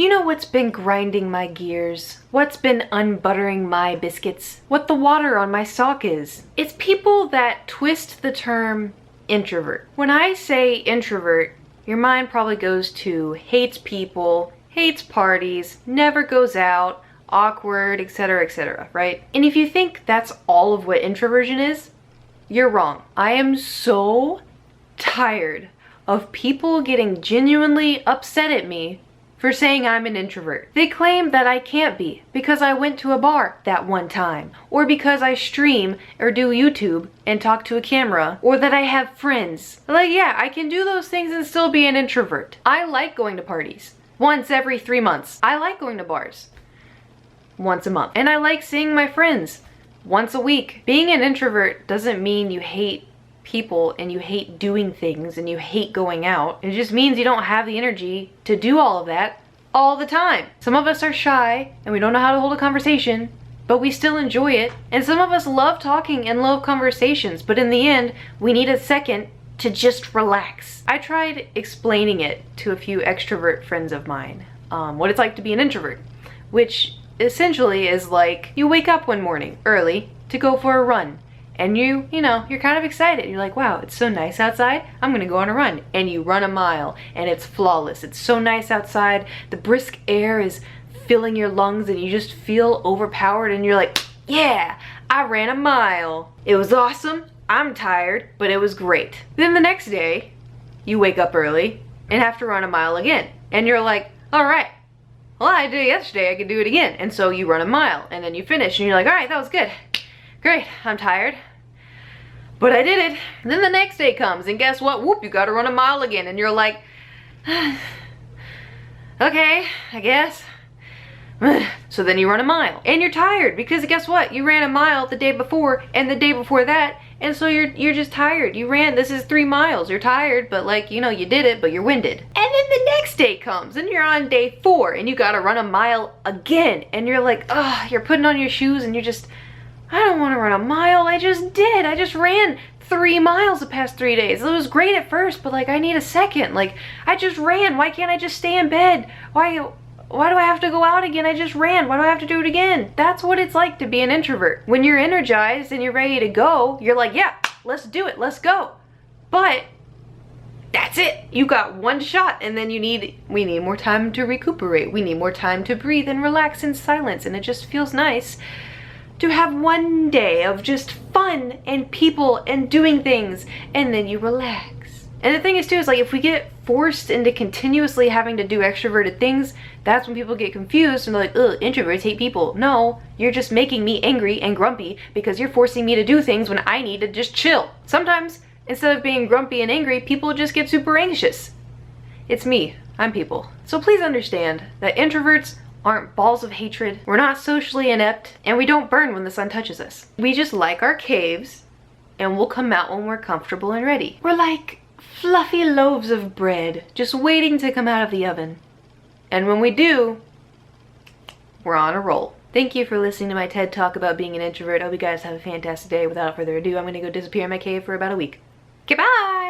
You know what's been grinding my gears? What's been unbuttering my biscuits? What the water on my sock is? It's people that twist the term introvert. When I say introvert, your mind probably goes to hates people, hates parties, never goes out, awkward, etc., right? And if you think that's all of what introversion is, you're wrong. I am so tired of people getting genuinely upset at me for saying I'm an introvert. They claim that I can't be because I went to a bar that one time, or because I stream or do YouTube and talk to a camera, or that I have friends. Like, yeah, I can do those things and still be an introvert. I like going to parties once every 3 months. I like going to bars once a month. And I like seeing my friends once a week. Being an introvert doesn't mean you hate people and you hate doing things and you hate going out. It just means you don't have the energy to do all of that all the time. Some of us are shy and we don't know how to hold a conversation, but we still enjoy it. And some of us love talking and love conversations, but in the end, we need a second to just relax. I tried explaining it to a few extrovert friends of mine, what it's like to be an introvert, which essentially is like you wake up one morning early to go for a run. And you're kind of excited. You're like, wow, it's so nice outside. I'm gonna go on a run. And you run a mile and it's flawless. It's so nice outside. The brisk air is filling your lungs and you just feel overpowered and you're like, yeah, I ran a mile. It was awesome. I'm tired, but it was great. Then the next day, you wake up early and have to run a mile again. And you're like, all right, well, I did it yesterday, I could do it again. And so you run a mile and then you finish and you're like, all right, that was good. Great, I'm tired, but I did it. And then the next day comes and guess what? Whoop, you gotta run a mile again. And you're like, okay, I guess. So then you run a mile and you're tired because guess what? You ran a mile the day before and the day before that. And so you're just tired. You ran, this is 3 miles. You're tired, but like, you did it, but you're winded. And then the next day comes and you're on day 4 and you gotta run a mile again. And you're like, you're putting on your shoes and you're just, I don't want to run a mile. I just did. I just ran 3 miles the past 3 days. It was great at first, but like I need a second. Like I just ran. Why can't I just stay in bed? Why do I have to go out again? I just ran. Why do I have to do it again? That's what it's like to be an introvert. When you're energized and you're ready to go, you're like, yeah, let's do it. Let's go. But that's it. You got one shot and then we need more time to recuperate. We need more time to breathe and relax in silence. And it just feels nice to have one day of just fun and people and doing things and then you relax. And the thing is too, is like if we get forced into continuously having to do extroverted things, that's when people get confused and they're like, ugh, introverts hate people. No, you're just making me angry and grumpy because you're forcing me to do things when I need to just chill. Sometimes instead of being grumpy and angry, people just get super anxious. It's me, I'm people. So please understand that introverts aren't balls of hatred, we're not socially inept, and we don't burn when the sun touches us. We just like our caves, and we'll come out when we're comfortable and ready. We're like fluffy loaves of bread, just waiting to come out of the oven. And when we do, we're on a roll. Thank you for listening to my TED Talk about being an introvert. I hope you guys have a fantastic day. Without further ado, I'm gonna go disappear in my cave for about a week. Goodbye!